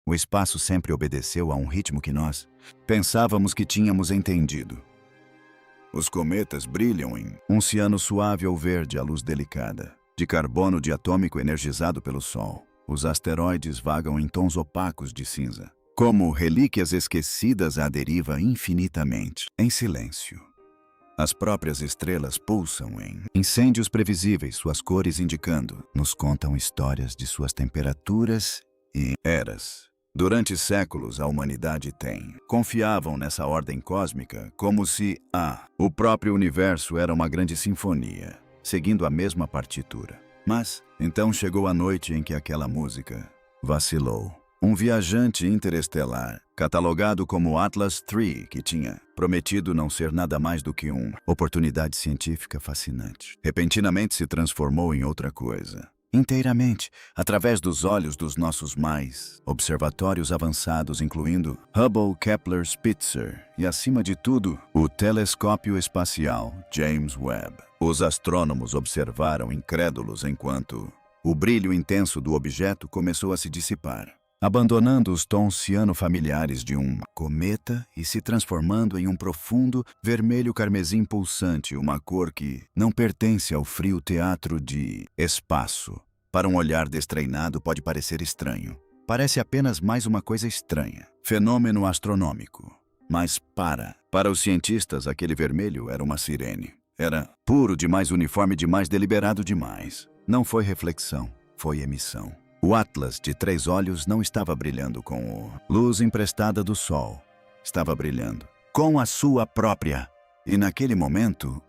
O espaço sempre obedeceu a um ritmo que nós pensávamos que tínhamos entendido. Os cometas brilham em um ciano suave ou verde à luz delicada, de carbono diatômico energizado pelo Sol. Os asteroides vagam em tons opacos de cinza, como relíquias esquecidas à deriva infinitamente, em silêncio. As próprias estrelas pulsam em incêndios previsíveis, suas cores indicando, nos contam histórias de suas temperaturas e eras. Durante séculos, a humanidade confiavam nessa ordem cósmica como se o próprio universo era uma grande sinfonia, seguindo a mesma partitura. Mas, então chegou a noite em que aquela música vacilou. Um viajante interestelar, catalogado como Atlas III, que tinha prometido não ser nada mais do que uma oportunidade científica fascinante, repentinamente se transformou em outra coisa. Inteiramente, através dos olhos dos nossos mais observatórios avançados, incluindo Hubble, Kepler, Spitzer e, acima de tudo, o telescópio espacial James Webb. Os astrônomos observaram incrédulos enquanto o brilho intenso do objeto começou a se dissipar, abandonando os tons ciano-familiares de um cometa e se transformando em um profundo vermelho carmesim pulsante, uma cor que não pertence ao frio teatro de espaço. Para um olhar destreinado pode parecer estranho. Parece apenas mais uma coisa estranha. Fenômeno astronômico. Mas para os cientistas, aquele vermelho era uma sirene. Era puro demais, uniforme demais, deliberado demais. Não foi reflexão, foi emissão. O Atlas de 3 olhos não estava brilhando com a luz emprestada do Sol. Estava brilhando com a sua própria. E naquele momento,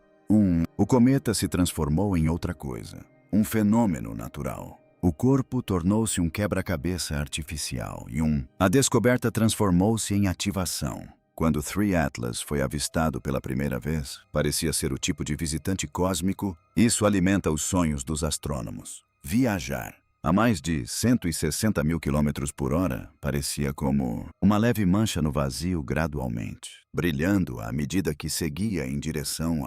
o cometa se transformou em outra coisa. Um fenômeno natural. O corpo tornou-se um quebra-cabeça artificial e a descoberta transformou-se em ativação. Quando 3 Atlas foi avistado pela primeira vez, parecia ser o tipo de visitante cósmico. Isso alimenta os sonhos dos astrônomos. Viajar a mais de 160 mil quilômetros por hora, parecia como uma leve mancha no vazio gradualmente, brilhando à medida que seguia em direção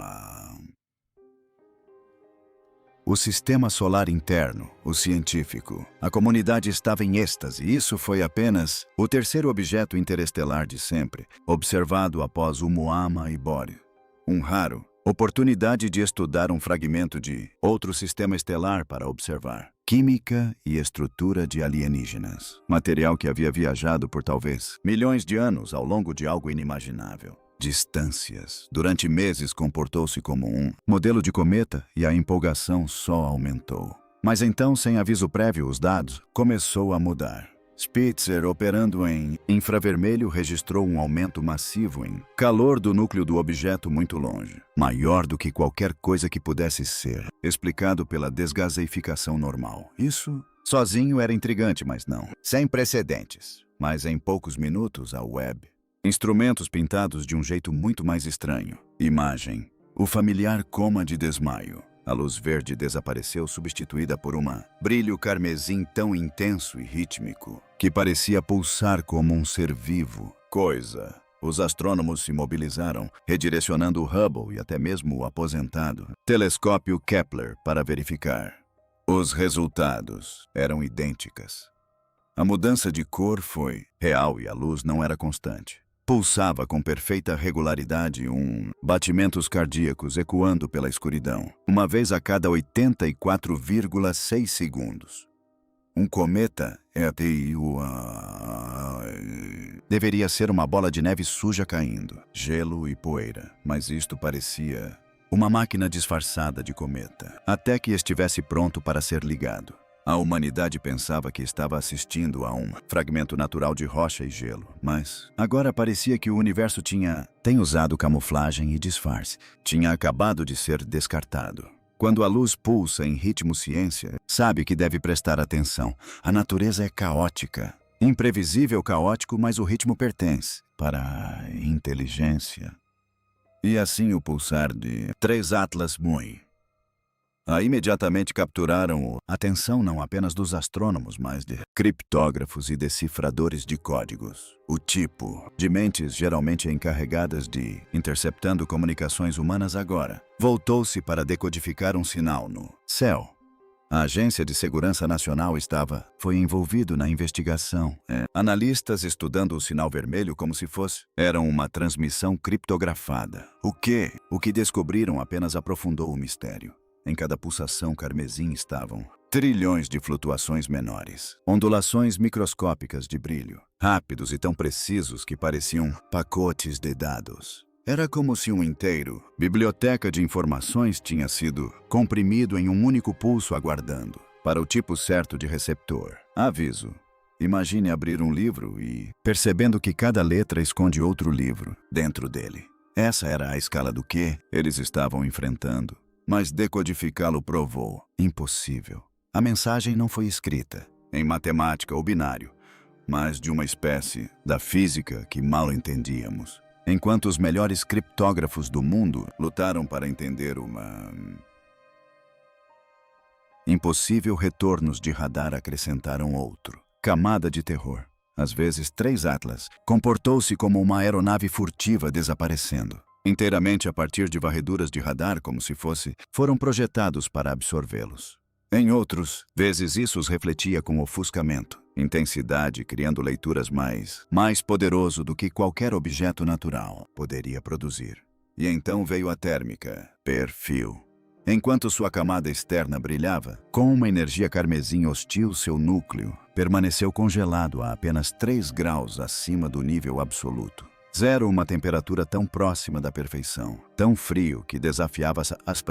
o sistema solar interno, o científico. A comunidade estava em êxtase. Isso foi apenas o terceiro objeto interestelar de sempre, observado após o Oumuamua e Boreas. Um raro oportunidade de estudar um fragmento de outro sistema estelar para observar química e estrutura de alienígenas. Material que havia viajado por talvez milhões de anos ao longo de algo inimaginável. Distâncias. Durante meses comportou-se como um modelo de cometa e a empolgação só aumentou. Mas então, sem aviso prévio, os dados começou a mudar. Spitzer, operando em infravermelho, registrou um aumento massivo em calor do núcleo do objeto muito longe, maior do que qualquer coisa que pudesse ser, explicado pela desgaseificação normal. Isso sozinho era intrigante, mas não sem precedentes. Mas em poucos minutos, a Webb, instrumentos pintados de um jeito muito mais estranho. Imagem. O familiar coma de desmaio. A luz verde desapareceu, substituída por brilho carmesim tão intenso e rítmico que parecia pulsar como um ser vivo. Os astrônomos se mobilizaram, redirecionando o Hubble e até mesmo o aposentado telescópio Kepler para verificar. Os resultados eram idênticas. A mudança de cor foi real e a luz não era constante. Pulsava com perfeita regularidade, batimentos cardíacos ecoando pela escuridão, uma vez a cada 84,6 segundos. Um cometa deveria ser uma bola de neve suja caindo, gelo e poeira, mas isto parecia uma máquina disfarçada de cometa, até que estivesse pronto para ser ligado. A humanidade pensava que estava assistindo a um fragmento natural de rocha e gelo, mas agora parecia que o universo tem usado camuflagem e disfarce. Tinha acabado de ser descartado. Quando a luz pulsa em ritmo ciência, sabe que deve prestar atenção. A natureza é caótica. Imprevisível, caótico, mas o ritmo pertence para a inteligência. E assim o pulsar de 3 Atlas Mui imediatamente capturaram a atenção não apenas dos astrônomos, mas de criptógrafos e decifradores de códigos. O tipo de mentes geralmente encarregadas de interceptando comunicações humanas agora voltou-se para decodificar um sinal no céu. A Agência de Segurança Nacional foi envolvido na investigação. Analistas estudando o sinal vermelho como se fosse. Era uma transmissão criptografada. O que descobriram apenas aprofundou o mistério. Em cada pulsação carmesim estavam trilhões de flutuações menores, ondulações microscópicas de brilho, rápidos e tão precisos que pareciam pacotes de dados. Era como se biblioteca de informações tinha sido comprimido em um único pulso aguardando para o tipo certo de receptor. Aviso. Imagine abrir um livro e percebendo que cada letra esconde outro livro dentro dele. Essa era a escala do que eles estavam enfrentando. Mas decodificá-lo provou impossível. A mensagem não foi escrita em matemática ou binário, mas de uma espécie da física que mal entendíamos. Enquanto os melhores criptógrafos do mundo lutaram para entender uma impossível, retornos de radar acrescentaram outro camada de terror. Às vezes, 3 Atlas comportou-se como uma aeronave furtiva desaparecendo. Inteiramente a partir de varreduras de radar foram projetados para absorvê-los. Em outros vezes isso os refletia com ofuscamento, intensidade, criando leituras mais poderoso do que qualquer objeto natural poderia produzir. E então veio a térmica, perfil. Enquanto sua camada externa brilhava, com uma energia carmesim hostil, seu núcleo permaneceu congelado a apenas 3 graus acima do nível absoluto. 0, uma temperatura tão próxima da perfeição, tão frio que desafiava as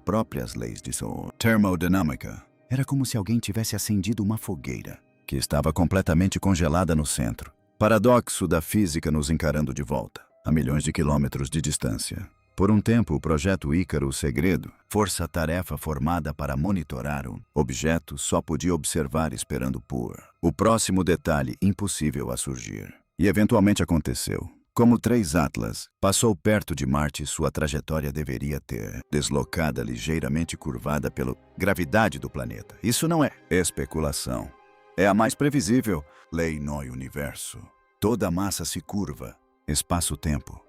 próprias leis de sua termodinâmica. Era como se alguém tivesse acendido uma fogueira, que estava completamente congelada no centro. Paradoxo da física nos encarando de volta, a milhões de quilômetros de distância. Por um tempo, o projeto Ícaro, o segredo, força-tarefa formada para monitorar um objeto, só podia observar esperando por o próximo detalhe impossível a surgir. E eventualmente aconteceu. Como 3 Atlas passou perto de Marte, sua trajetória deveria ter deslocada ligeiramente curvada pela gravidade do planeta. Isso não é especulação. É a mais previsível lei no universo. Toda massa se curva, espaço-tempo.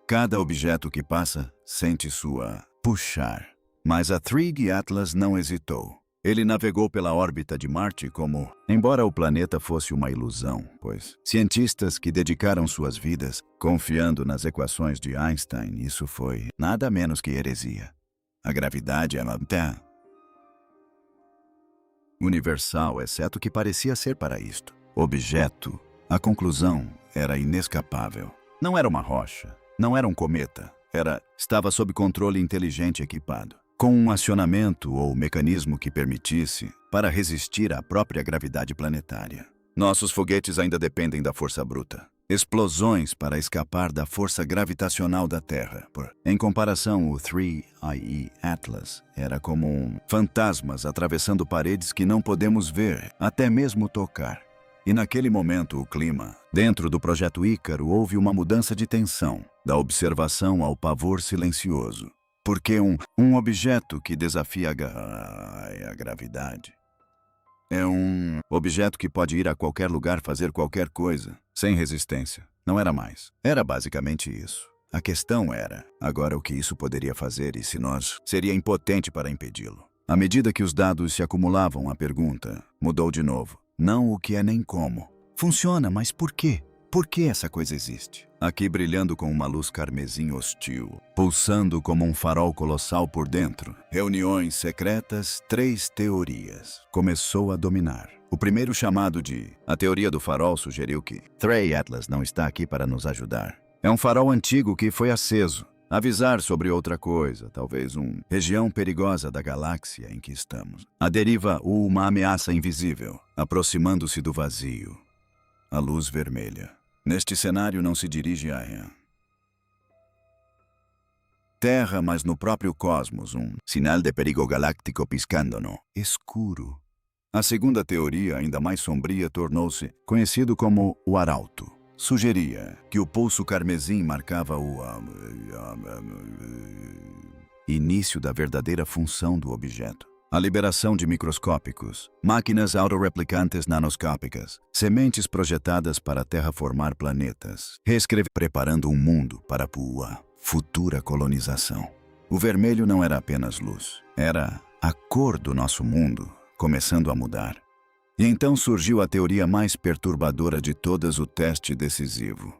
Cada objeto que passa sente sua puxar. Mas a 3 Atlas não hesitou. Ele navegou pela órbita de Marte embora o planeta fosse uma ilusão, pois cientistas que dedicaram suas vidas confiando nas equações de Einstein, isso foi nada menos que heresia. A gravidade é universal, exceto que parecia ser para isto. Objeto. A conclusão era inescapável. Não era uma rocha, não era um cometa, estava sob controle inteligente equipado, com um acionamento ou mecanismo que permitisse para resistir à própria gravidade planetária. Nossos foguetes ainda dependem da força bruta. Explosões para escapar da força gravitacional da Terra. Em comparação, o 3 Atlas era como fantasmas atravessando paredes que não podemos ver, até mesmo tocar. E naquele momento o clima, dentro do projeto Ícaro, houve uma mudança de tensão, da observação ao pavor silencioso. Porque um objeto que desafia a gravidade é um objeto que pode ir a qualquer lugar fazer qualquer coisa, sem resistência. Não era mais. Era basicamente isso. A questão era, agora, o que isso poderia fazer e se nós seria impotente para impedi-lo. À medida que os dados se acumulavam, a pergunta mudou de novo. Não o que é nem como. Funciona, mas por quê? Por que essa coisa existe? Aqui brilhando com uma luz carmesim hostil, pulsando como um farol colossal por dentro. Reuniões secretas, 3 teorias. Começou a dominar. O primeiro chamado de a teoria do farol sugeriu que 3 Atlas não está aqui para nos ajudar. É um farol antigo que foi aceso. Avisar sobre outra coisa, talvez uma região perigosa da galáxia em que estamos. A deriva ou uma ameaça invisível, aproximando-se do vazio. A luz vermelha. Neste cenário não se dirige à Terra, mas no próprio cosmos, um sinal de perigo galáctico piscando no escuro. A segunda teoria, ainda mais sombria, tornou-se conhecido como o Arauto. Sugeria que o pulso carmesim marcava o início da verdadeira função do objeto. A liberação de microscópicos, máquinas autorreplicantes nanoscópicas, sementes projetadas para terraformar planetas, preparando um mundo para a futura colonização. O vermelho não era apenas luz, era a cor do nosso mundo começando a mudar. E então surgiu a teoria mais perturbadora de todas, o teste decisivo.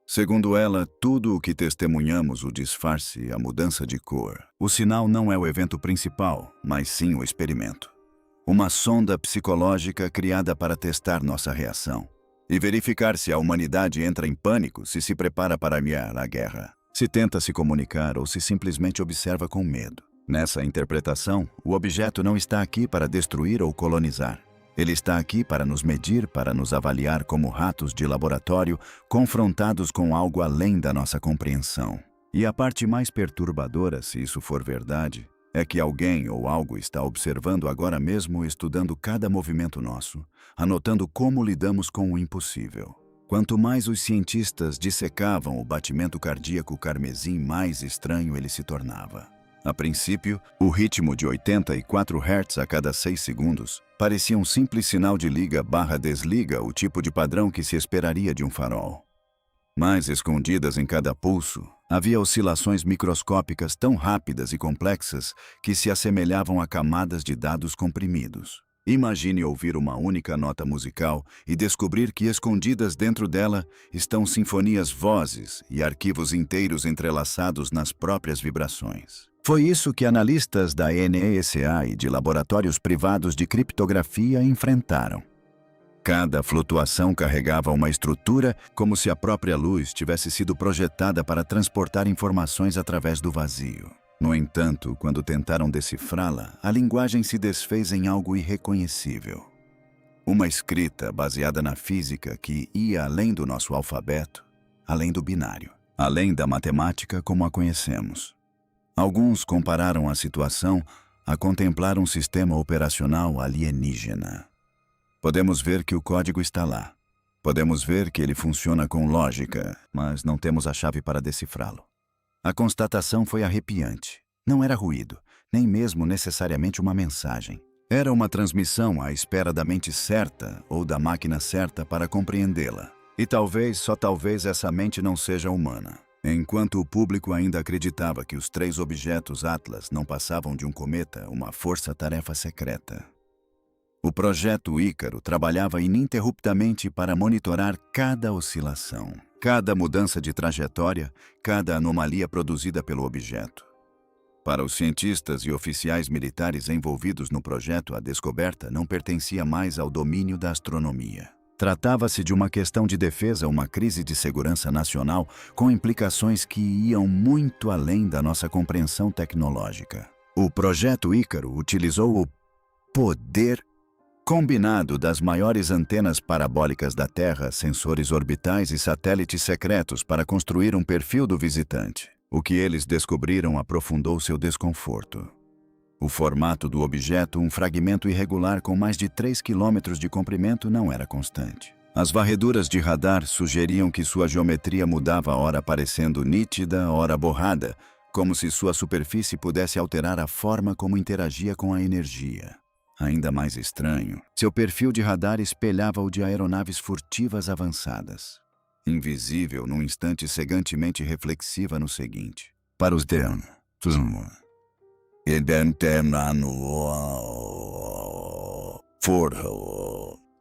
Segundo ela, tudo o que testemunhamos, o disfarce, a mudança de cor, o sinal não é o evento principal, mas sim o experimento. Uma sonda psicológica criada para testar nossa reação e verificar se a humanidade entra em pânico, se prepara para aliar a guerra, se tenta se comunicar ou se simplesmente observa com medo. Nessa interpretação, o objeto não está aqui para destruir ou colonizar. Ele está aqui para nos medir, para nos avaliar como ratos de laboratório, confrontados com algo além da nossa compreensão. E a parte mais perturbadora, se isso for verdade, é que alguém ou algo está observando agora mesmo, estudando cada movimento nosso, anotando como lidamos com o impossível. Quanto mais os cientistas dissecavam o batimento cardíaco carmesim, mais estranho ele se tornava. A princípio, o ritmo de 84 Hz a cada 6 segundos parecia um simples sinal de liga/desliga, o tipo de padrão que se esperaria de um farol. Mas escondidas em cada pulso, havia oscilações microscópicas tão rápidas e complexas que se assemelhavam a camadas de dados comprimidos. Imagine ouvir uma única nota musical e descobrir que escondidas dentro dela estão sinfonias, vozes e arquivos inteiros entrelaçados nas próprias vibrações. Foi isso que analistas da NESA e de laboratórios privados de criptografia enfrentaram. Cada flutuação carregava uma estrutura, como se a própria luz tivesse sido projetada para transportar informações através do vazio. No entanto, quando tentaram decifrá-la, a linguagem se desfez em algo irreconhecível. Uma escrita baseada na física que ia além do nosso alfabeto, além do binário, além da matemática como a conhecemos. Alguns compararam a situação a contemplar um sistema operacional alienígena. Podemos ver que o código está lá. Podemos ver que ele funciona com lógica, mas não temos a chave para decifrá-lo. A constatação foi arrepiante. Não era ruído, nem mesmo necessariamente uma mensagem. Era uma transmissão à espera da mente certa ou da máquina certa para compreendê-la. E talvez, só talvez, essa mente não seja humana. Enquanto o público ainda acreditava que os 3 objetos Atlas não passavam de um cometa, uma força-tarefa secreta. O projeto Ícaro trabalhava ininterruptamente para monitorar cada oscilação, cada mudança de trajetória, cada anomalia produzida pelo objeto. Para os cientistas e oficiais militares envolvidos no projeto, a descoberta não pertencia mais ao domínio da astronomia. Tratava-se de uma questão de defesa, uma crise de segurança nacional com implicações que iam muito além da nossa compreensão tecnológica. O projeto Ícaro utilizou o poder combinado das maiores antenas parabólicas da Terra, sensores orbitais e satélites secretos para construir um perfil do visitante. O que eles descobriram aprofundou seu desconforto. O formato do objeto, um fragmento irregular com mais de 3 quilômetros de comprimento, não era constante. As varreduras de radar sugeriam que sua geometria mudava, ora parecendo nítida, ora borrada, como se sua superfície pudesse alterar a forma como interagia com a energia. Ainda mais estranho, seu perfil de radar espelhava o de aeronaves furtivas avançadas. Invisível num instante, cegantemente reflexiva no seguinte. Para os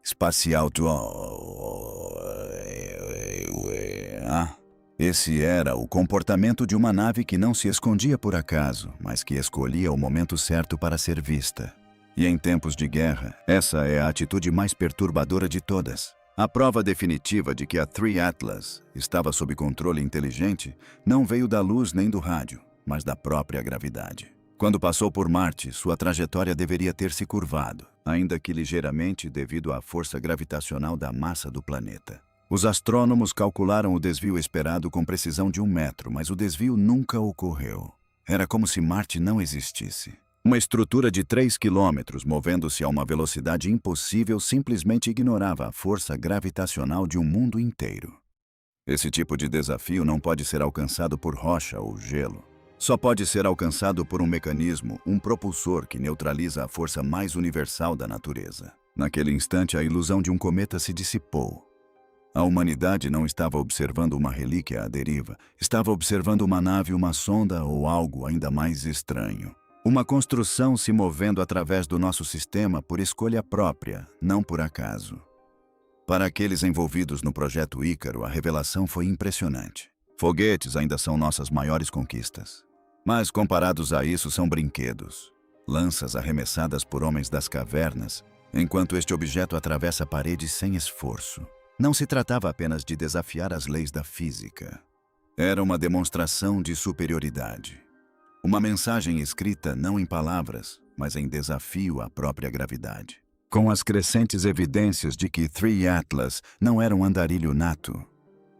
espacial. Esse era o comportamento de uma nave que não se escondia por acaso, mas que escolhia o momento certo para ser vista. E em tempos de guerra, essa é a atitude mais perturbadora de todas. A prova definitiva de que a 3 Atlas estava sob controle inteligente não veio da luz nem do rádio, mas da própria gravidade. Quando passou por Marte, sua trajetória deveria ter se curvado, ainda que ligeiramente devido à força gravitacional da massa do planeta. Os astrônomos calcularam o desvio esperado com precisão de 1 metro, mas o desvio nunca ocorreu. Era como se Marte não existisse. Uma estrutura de 3 quilômetros, movendo-se a uma velocidade impossível, simplesmente ignorava a força gravitacional de um mundo inteiro. Esse tipo de desafio não pode ser alcançado por rocha ou gelo. Só pode ser alcançado por um mecanismo, um propulsor que neutraliza a força mais universal da natureza. Naquele instante, a ilusão de um cometa se dissipou. A humanidade não estava observando uma relíquia à deriva, estava observando uma nave, uma sonda ou algo ainda mais estranho. Uma construção se movendo através do nosso sistema por escolha própria, não por acaso. Para aqueles envolvidos no projeto Ícaro, a revelação foi impressionante. Foguetes ainda são nossas maiores conquistas. Mas comparados a isso são brinquedos. Lanças arremessadas por homens das cavernas, enquanto este objeto atravessa paredes sem esforço. Não se tratava apenas de desafiar as leis da física. Era uma demonstração de superioridade. Uma mensagem escrita não em palavras, mas em desafio à própria gravidade. Com as crescentes evidências de que Three Atlas não era um andarilho nato,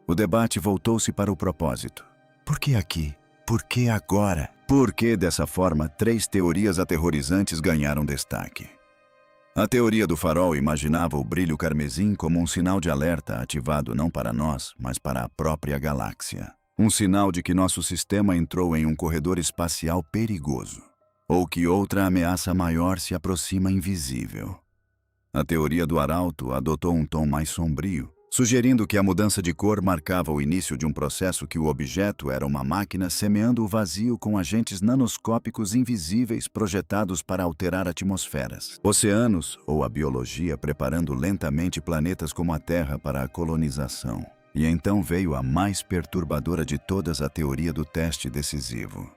o debate voltou-se para o propósito. Por que aqui? Por que agora? Por que, dessa forma, 3 teorias aterrorizantes ganharam destaque? A teoria do farol imaginava o brilho carmesim como um sinal de alerta ativado não para nós, mas para a própria galáxia. Um sinal de que nosso sistema entrou em um corredor espacial perigoso, ou que outra ameaça maior se aproxima invisível. A teoria do arauto adotou um tom mais sombrio, sugerindo que a mudança de cor marcava o início de um processo que o objeto era uma máquina semeando o vazio com agentes nanoscópicos invisíveis projetados para alterar atmosferas, oceanos ou a biologia preparando lentamente planetas como a Terra para a colonização. E então veio a mais perturbadora de todas, a teoria do teste decisivo.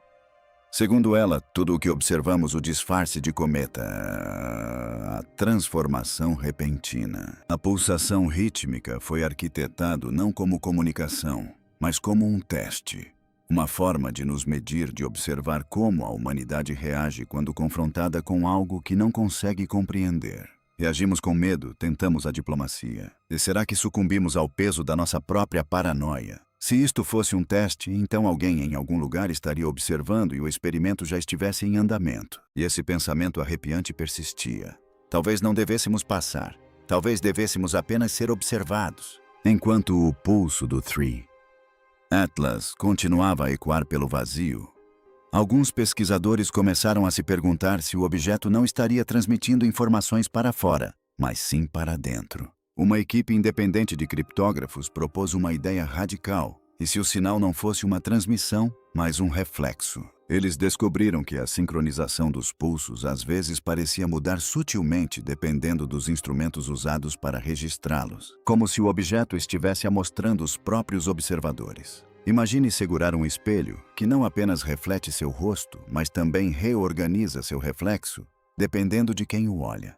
Segundo ela, tudo o que observamos, o disfarce de cometa, a transformação repentina. A pulsação rítmica foi arquitetado não como comunicação, mas como um teste. Uma forma de nos medir, de observar como a humanidade reage quando confrontada com algo que não consegue compreender. Reagimos com medo, tentamos a diplomacia. E será que sucumbimos ao peso da nossa própria paranoia? Se isto fosse um teste, então alguém em algum lugar estaria observando e o experimento já estivesse em andamento. E esse pensamento arrepiante persistia. Talvez não devêssemos passar. Talvez devêssemos apenas ser observados. Enquanto o pulso do Three Atlas continuava a ecoar pelo vazio, alguns pesquisadores começaram a se perguntar se o objeto não estaria transmitindo informações para fora, mas sim para dentro. Uma equipe independente de criptógrafos propôs uma ideia radical. E se o sinal não fosse uma transmissão, mas um reflexo? Eles descobriram que a sincronização dos pulsos às vezes parecia mudar sutilmente dependendo dos instrumentos usados para registrá-los, como se o objeto estivesse amostrando os próprios observadores. Imagine segurar um espelho que não apenas reflete seu rosto, mas também reorganiza seu reflexo, dependendo de quem o olha.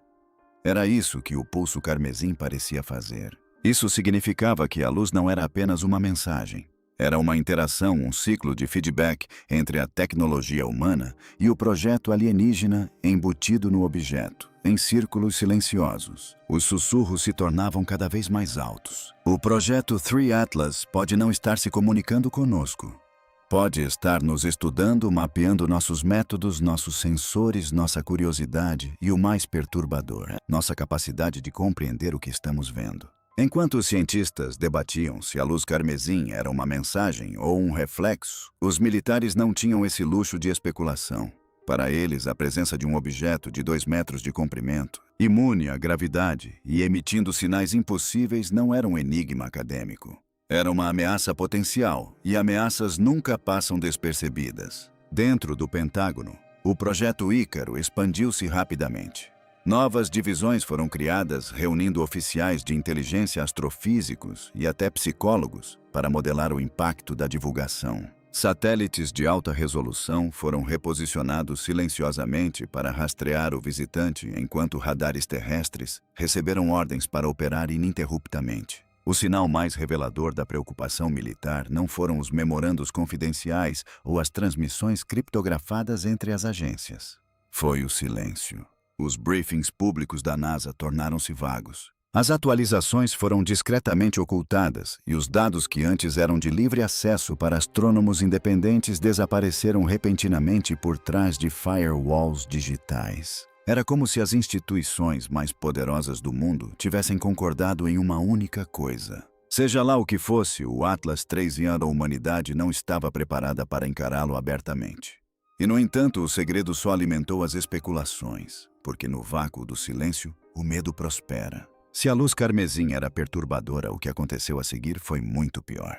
Era isso que o pulso carmesim parecia fazer. Isso significava que a luz não era apenas uma mensagem. Era uma interação, um ciclo de feedback entre a tecnologia humana e o projeto alienígena embutido no objeto, em círculos silenciosos. Os sussurros se tornavam cada vez mais altos. O projeto Three Atlas pode não estar se comunicando conosco. Pode estar nos estudando, mapeando nossos métodos, nossos sensores, nossa curiosidade e o mais perturbador, nossa capacidade de compreender o que estamos vendo. Enquanto os cientistas debatiam se a luz carmesim era uma mensagem ou um reflexo, os militares não tinham esse luxo de especulação. Para eles, a presença de um objeto de 2 metros de comprimento, imune à gravidade e emitindo sinais impossíveis não era um enigma acadêmico. Era uma ameaça potencial, e ameaças nunca passam despercebidas. Dentro do Pentágono, o projeto Ícaro expandiu-se rapidamente. Novas divisões foram criadas, reunindo oficiais de inteligência, astrofísicos e até psicólogos para modelar o impacto da divulgação. Satélites de alta resolução foram reposicionados silenciosamente para rastrear o visitante, enquanto radares terrestres receberam ordens para operar ininterruptamente. O sinal mais revelador da preocupação militar não foram os memorandos confidenciais ou as transmissões criptografadas entre as agências. Foi o silêncio. Os briefings públicos da NASA tornaram-se vagos. As atualizações foram discretamente ocultadas e os dados que antes eram de livre acesso para astrônomos independentes desapareceram repentinamente por trás de firewalls digitais. Era como se as instituições mais poderosas do mundo tivessem concordado em uma única coisa. Seja lá o que fosse, o Atlas III a humanidade não estava preparada para encará-lo abertamente. E, no entanto, o segredo só alimentou as especulações, porque no vácuo do silêncio, o medo prospera. Se a luz carmesim era perturbadora, o que aconteceu a seguir foi muito pior.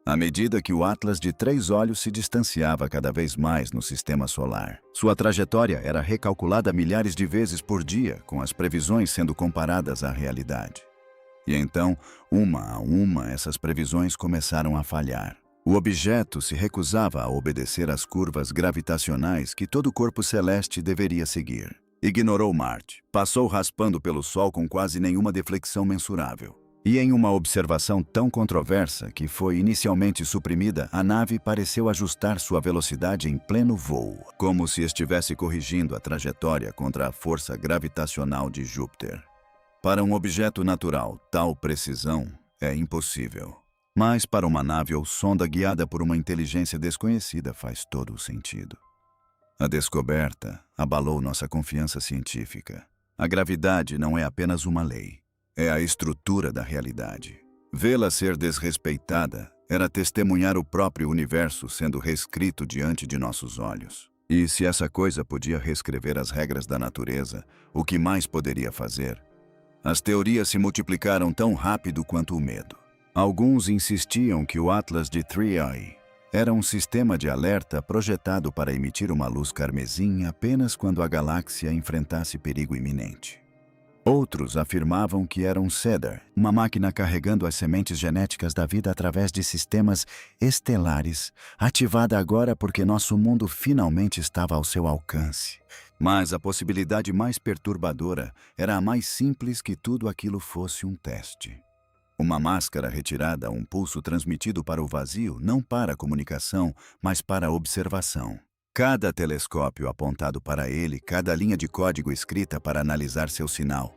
À medida que o Atlas de 3 olhos se distanciava cada vez mais no sistema solar, sua trajetória era recalculada milhares de vezes por dia, com as previsões sendo comparadas à realidade. E então, uma a uma, essas previsões começaram a falhar. O objeto se recusava a obedecer às curvas gravitacionais que todo corpo celeste deveria seguir. Ignorou Marte, passou raspando pelo Sol com quase nenhuma deflexão mensurável. E em uma observação tão controversa que foi inicialmente suprimida, a nave pareceu ajustar sua velocidade em pleno voo, como se estivesse corrigindo a trajetória contra a força gravitacional de Júpiter. Para um objeto natural, tal precisão é impossível. Mas para uma nave ou sonda guiada por uma inteligência desconhecida faz todo o sentido. A descoberta abalou nossa confiança científica. A gravidade não é apenas uma lei. É a estrutura da realidade. Vê-la ser desrespeitada era testemunhar o próprio universo sendo reescrito diante de nossos olhos. E se essa coisa podia reescrever as regras da natureza, o que mais poderia fazer? As teorias se multiplicaram tão rápido quanto o medo. Alguns insistiam que o Atlas de 3i era um sistema de alerta projetado para emitir uma luz carmesim apenas quando a galáxia enfrentasse perigo iminente. Outros afirmavam que era um Cedar, uma máquina carregando as sementes genéticas da vida através de sistemas estelares, ativada agora porque nosso mundo finalmente estava ao seu alcance. Mas a possibilidade mais perturbadora era a mais simples: que tudo aquilo fosse um teste. Uma máscara retirada, um pulso transmitido para o vazio, não para a comunicação, mas para a observação. Cada telescópio apontado para ele, cada linha de código escrita para analisar seu sinal,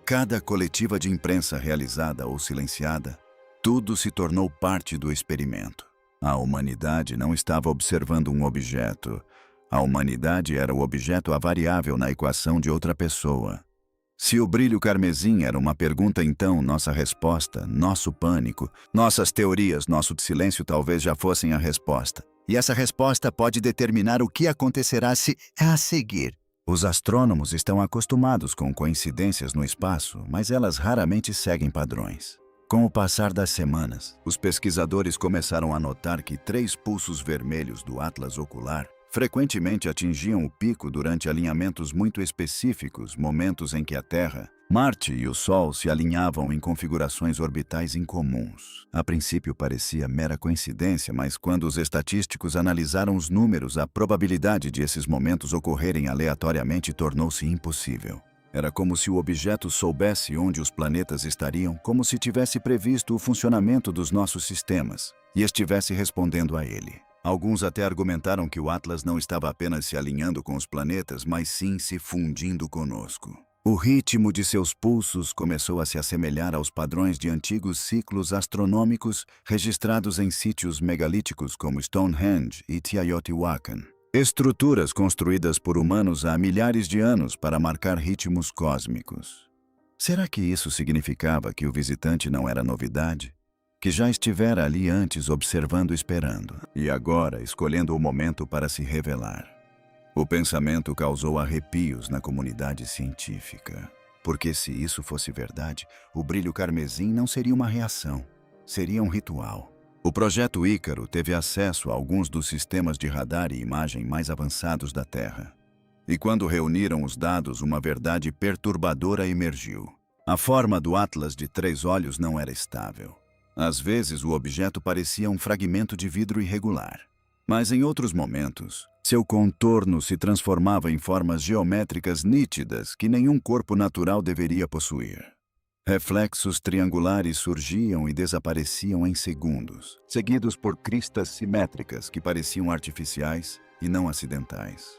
cada coletiva de imprensa realizada ou silenciada, tudo se tornou parte do experimento. A humanidade não estava observando um objeto. A humanidade era o objeto avariável na equação de outra pessoa. Se o brilho carmesim era uma pergunta, então nossa resposta, nosso pânico, nossas teorias, nosso silêncio talvez já fossem a resposta. E essa resposta pode determinar o que acontecerá a seguir. Os astrônomos estão acostumados com coincidências no espaço, mas elas raramente seguem padrões. Com o passar das semanas, os pesquisadores começaram a notar que 3 pulsos vermelhos do Atlas ocular frequentemente atingiam o pico durante alinhamentos muito específicos, momentos em que a Terra, Marte e o Sol se alinhavam em configurações orbitais incomuns. A princípio parecia mera coincidência, mas quando os estatísticos analisaram os números, a probabilidade de esses momentos ocorrerem aleatoriamente tornou-se impossível. Era como se o objeto soubesse onde os planetas estariam, como se tivesse previsto o funcionamento dos nossos sistemas e estivesse respondendo a ele. Alguns até argumentaram que o Atlas não estava apenas se alinhando com os planetas, mas sim se fundindo conosco. O ritmo de seus pulsos começou a se assemelhar aos padrões de antigos ciclos astronômicos registrados em sítios megalíticos como Stonehenge e Teotihuacan. Estruturas construídas por humanos há milhares de anos para marcar ritmos cósmicos. Será que isso significava que o visitante não era novidade? Que já estivera ali antes observando e esperando, e agora escolhendo o momento para se revelar? O pensamento causou arrepios na comunidade científica. Porque se isso fosse verdade, o brilho carmesim não seria uma reação, seria um ritual. O projeto Ícaro teve acesso a alguns dos sistemas de radar e imagem mais avançados da Terra. E quando reuniram os dados, uma verdade perturbadora emergiu. A forma do Atlas de 3 olhos não era estável. Às vezes, o objeto parecia um fragmento de vidro irregular. Mas em outros momentos, seu contorno se transformava em formas geométricas nítidas que nenhum corpo natural deveria possuir. Reflexos triangulares surgiam e desapareciam em segundos, seguidos por cristas simétricas que pareciam artificiais e não acidentais.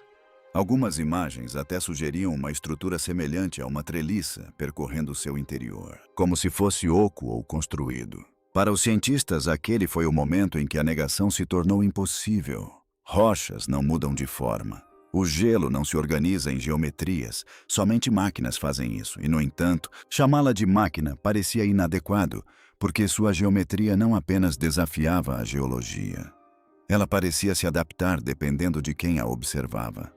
Algumas imagens até sugeriam uma estrutura semelhante a uma treliça percorrendo seu interior, como se fosse oco ou construído. Para os cientistas, aquele foi o momento em que a negação se tornou impossível. Rochas não mudam de forma. O gelo não se organiza em geometrias. Somente máquinas fazem isso. E, no entanto, chamá-la de máquina parecia inadequado, porque sua geometria não apenas desafiava a geologia. Ela parecia se adaptar dependendo de quem a observava.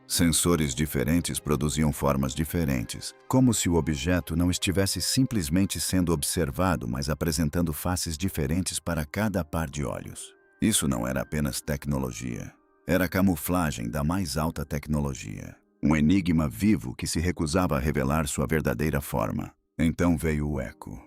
Sensores diferentes produziam formas diferentes, como se o objeto não estivesse simplesmente sendo observado, mas apresentando faces diferentes para cada par de olhos. Isso não era apenas tecnologia. Era camuflagem da mais alta tecnologia. Um enigma vivo que se recusava a revelar sua verdadeira forma. Então veio o eco.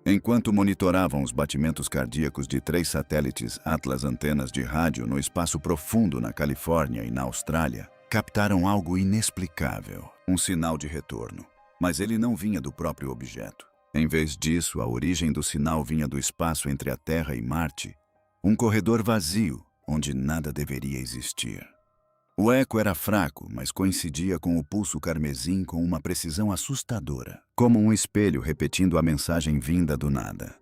Enquanto monitoravam os batimentos cardíacos de 3 satélites Atlas antenas de rádio no espaço profundo na Califórnia e na Austrália, captaram algo inexplicável, um sinal de retorno. Mas ele não vinha do próprio objeto. Em vez disso, a origem do sinal vinha do espaço entre a Terra e Marte, um corredor vazio, onde nada deveria existir. O eco era fraco, mas coincidia com o pulso carmesim com uma precisão assustadora, como um espelho repetindo a mensagem vinda do nada.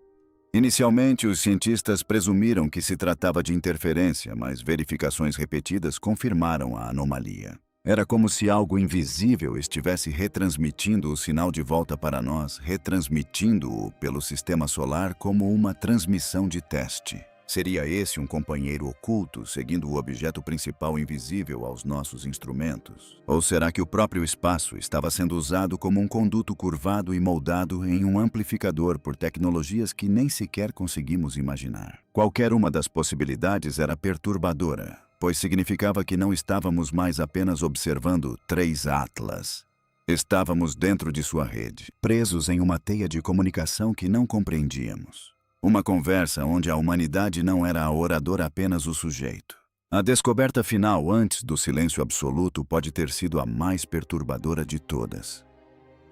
Inicialmente, os cientistas presumiram que se tratava de interferência, mas verificações repetidas confirmaram a anomalia. Era como se algo invisível estivesse retransmitindo o sinal de volta para nós, retransmitindo-o pelo sistema solar como uma transmissão de teste. Seria esse um companheiro oculto, seguindo o objeto principal invisível aos nossos instrumentos? Ou será que o próprio espaço estava sendo usado como um conduto curvado e moldado em um amplificador por tecnologias que nem sequer conseguimos imaginar? Qualquer uma das possibilidades era perturbadora, pois significava que não estávamos mais apenas observando 3 Atlas. Estávamos dentro de sua rede, presos em uma teia de comunicação que não compreendíamos. Uma conversa onde a humanidade não era a oradora, apenas o sujeito. A descoberta final antes do silêncio absoluto pode ter sido a mais perturbadora de todas.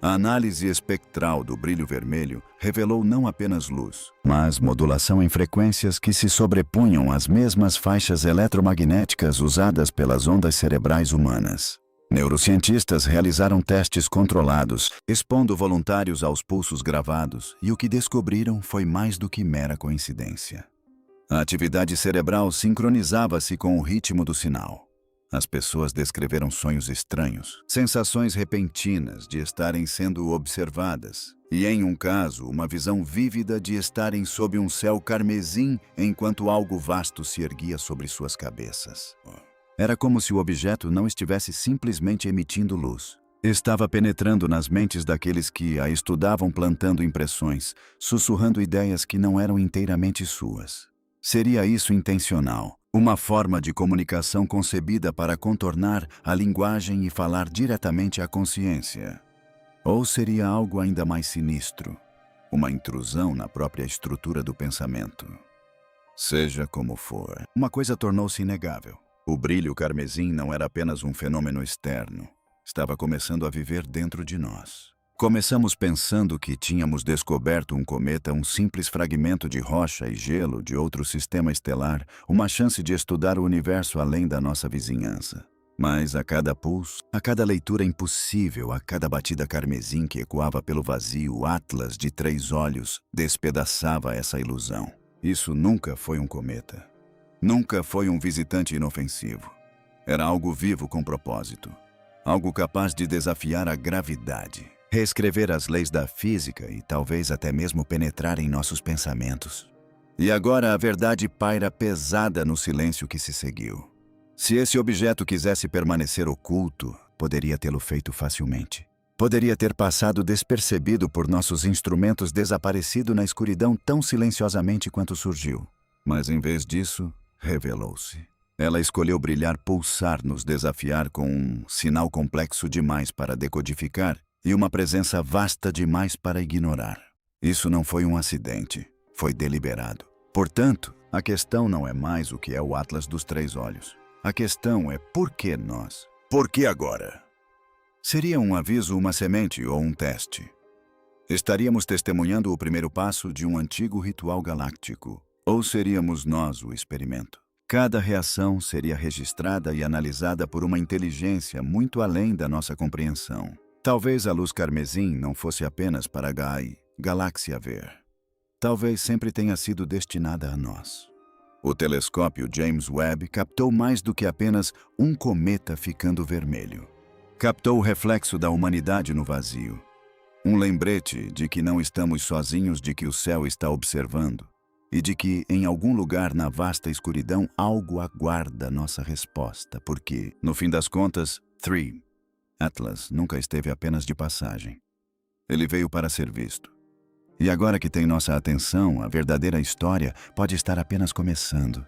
A análise espectral do brilho vermelho revelou não apenas luz, mas modulação em frequências que se sobrepunham às mesmas faixas eletromagnéticas usadas pelas ondas cerebrais humanas. Neurocientistas realizaram testes controlados, expondo voluntários aos pulsos gravados, e o que descobriram foi mais do que mera coincidência. A atividade cerebral sincronizava-se com o ritmo do sinal. As pessoas descreveram sonhos estranhos, sensações repentinas de estarem sendo observadas, e em um caso, uma visão vívida de estarem sob um céu carmesim enquanto algo vasto se erguia sobre suas cabeças. Era como se o objeto não estivesse simplesmente emitindo luz. Estava penetrando nas mentes daqueles que a estudavam, plantando impressões, sussurrando ideias que não eram inteiramente suas. Seria isso intencional, uma forma de comunicação concebida para contornar a linguagem e falar diretamente à consciência? Ou seria algo ainda mais sinistro, uma intrusão na própria estrutura do pensamento? Seja como for, uma coisa tornou-se inegável. O brilho carmesim não era apenas um fenômeno externo. Estava começando a viver dentro de nós. Começamos pensando que tínhamos descoberto um cometa, um simples fragmento de rocha e gelo de outro sistema estelar, uma chance de estudar o universo além da nossa vizinhança. Mas a cada pulso, a cada leitura impossível, a cada batida carmesim que ecoava pelo vazio, o Atlas de 3 olhos despedaçava essa ilusão. Isso nunca foi um cometa. Nunca foi um visitante inofensivo. Era algo vivo com propósito. Algo capaz de desafiar a gravidade, reescrever as leis da física e talvez até mesmo penetrar em nossos pensamentos. E agora a verdade paira pesada no silêncio que se seguiu. Se esse objeto quisesse permanecer oculto, poderia tê-lo feito facilmente. Poderia ter passado despercebido por nossos instrumentos, desaparecido na escuridão tão silenciosamente quanto surgiu. Mas em vez disso, revelou-se. Ela escolheu brilhar, pulsar, nos desafiar com um sinal complexo demais para decodificar e uma presença vasta demais para ignorar. Isso não foi um acidente, foi deliberado. Portanto, a questão não é mais o que é o Atlas dos 3 olhos. A questão é por que nós? Por que agora? Seria um aviso, uma semente ou um teste? Estaríamos testemunhando o primeiro passo de um antigo ritual galáctico. Ou seríamos nós o experimento? Cada reação seria registrada e analisada por uma inteligência muito além da nossa compreensão. Talvez a luz carmesim não fosse apenas para galáxia ver. Talvez sempre tenha sido destinada a nós. O telescópio James Webb captou mais do que apenas um cometa ficando vermelho. Captou o reflexo da humanidade no vazio. Um lembrete de que não estamos sozinhos, de que o céu está observando. E de que, em algum lugar na vasta escuridão, algo aguarda nossa resposta, porque, no fim das contas, 3. Atlas nunca esteve apenas de passagem. Ele veio para ser visto. E agora que tem nossa atenção, a verdadeira história pode estar apenas começando.